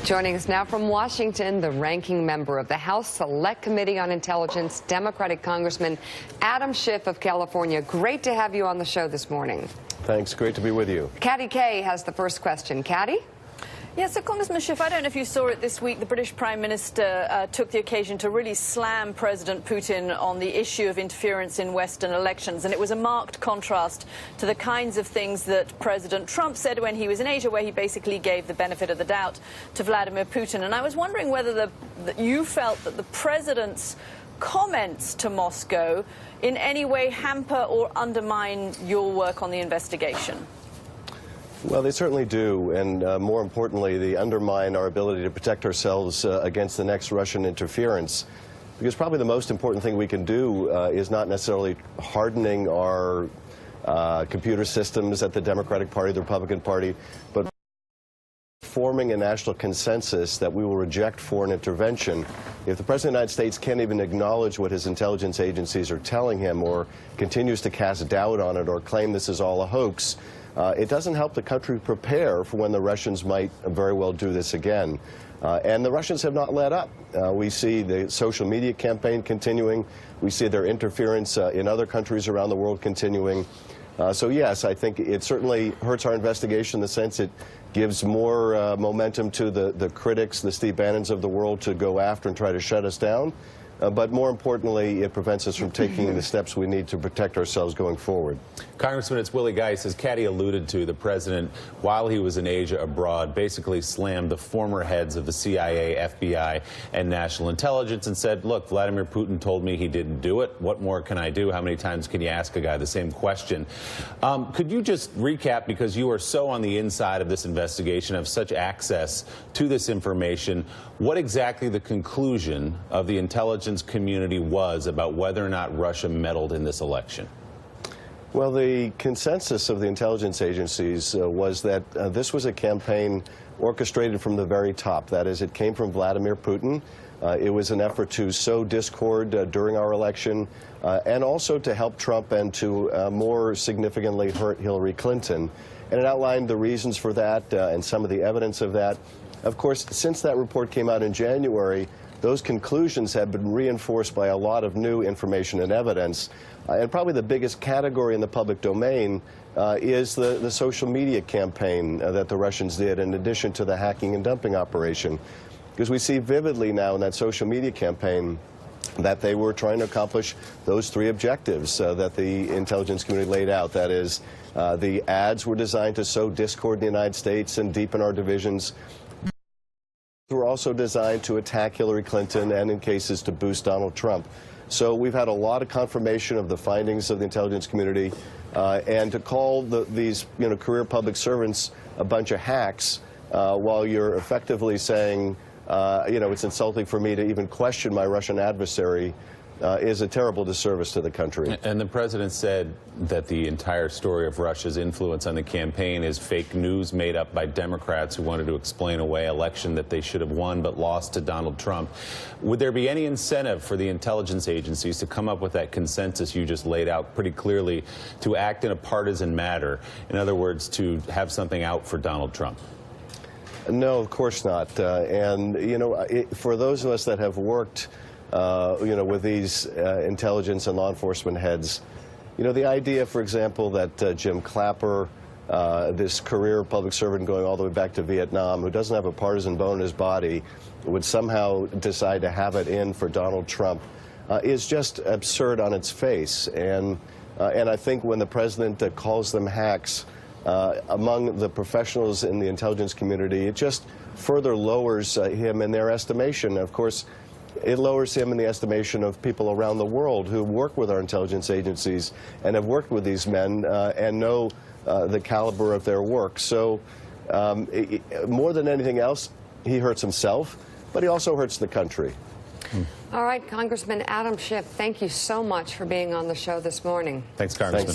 Joining us now from Washington, the ranking member of the House Select Committee on Intelligence, Democratic Congressman Adam Schiff of California. Great to have you on the show this morning. Thanks. Great to be with you. Caddy Kay has the first question. Caddy? Yes, so Congressman Schiff, I don't know if you saw it this week. The British Prime Minister took the occasion to really slam President Putin on the issue of interference in Western elections. And it was a marked contrast to the kinds of things that President Trump said when he was in Asia, where he basically gave the benefit of the doubt to Vladimir Putin. And I was wondering whether you felt that the president's comments to Moscow in any way hamper or undermine your work on the investigation. Well, they certainly do, and more importantly, they undermine our ability to protect ourselves against the next Russian interference. Because probably the most important thing we can do is not necessarily hardening our computer systems at the Democratic Party, the Republican Party, but forming a national consensus that we will reject foreign intervention. If the President of the United States can't even acknowledge what his intelligence agencies are telling him, or continues to cast doubt on it, or claim this is all a hoax, it doesn't help the country prepare for when the Russians might very well do this again. And the Russians have not let up. We see the social media campaign continuing. We see their interference in other countries around the world continuing. So yes, I think it certainly hurts our investigation in the sense it gives more momentum to the critics, the Steve Bannons of the world, to go after and try to shut us down. But more importantly, it prevents us from taking the steps we need to protect ourselves going forward. Congressman, it's Willie Geist. As Caddy alluded to, the president, while he was in Asia abroad, basically slammed the former heads of the CIA, FBI, and national intelligence and said, look, Vladimir Putin told me he didn't do it. What more can I do? How many times can you ask a guy the same question? Could you just recap, because you are so on the inside of this investigation, have such access to this information, what exactly the conclusion of the intelligence community was about whether or not Russia meddled in this election? Well, the consensus of the intelligence agencies was that this was a campaign orchestrated from the very top. That is, it came from Vladimir Putin. It was an effort to sow discord during our election, and also to help Trump and to more significantly hurt Hillary Clinton. And it outlined the reasons for that and some of the evidence of that. Of course, since that report came out in January, those conclusions have been reinforced by a lot of new information and evidence. And probably the biggest category in the public domain is the social media campaign that the Russians did, in addition to the hacking and dumping operation. Because we see vividly now in that social media campaign that they were trying to accomplish those three objectives that the intelligence community laid out. That is, the ads were designed to sow discord in the United States and deepen our divisions. Were also designed to attack Hillary Clinton and, in cases, to boost Donald Trump. So we've had a lot of confirmation of the findings of the intelligence community, and to call these career public servants a bunch of hacks while you're effectively saying, it's insulting for me to even question my Russian adversary, is a terrible disservice to the country. And the president said that the entire story of Russia's influence on the campaign is fake news made up by Democrats who wanted to explain away an election that they should have won but lost to Donald Trump. Would there be any incentive for the intelligence agencies to come up with that consensus you just laid out pretty clearly, to act in a partisan manner? In other words, to have something out for Donald Trump? No, of course not. For those of us that have worked with these intelligence and law enforcement heads, the idea, for example, that Jim Clapper, this career public servant going all the way back to Vietnam, who doesn't have a partisan bone in his body, would somehow decide to have it in for Donald Trump, is just absurd on its face. And I think when the president calls them hacks among the professionals in the intelligence community, it just further lowers him in their estimation. Of course, it lowers him in the estimation of people around the world who work with our intelligence agencies and have worked with these men and know the caliber of their work. So more than anything else, he hurts himself, but he also hurts the country. All right, Congressman Adam Schiff, thank you so much for being on the show this morning. Thanks, Congressman.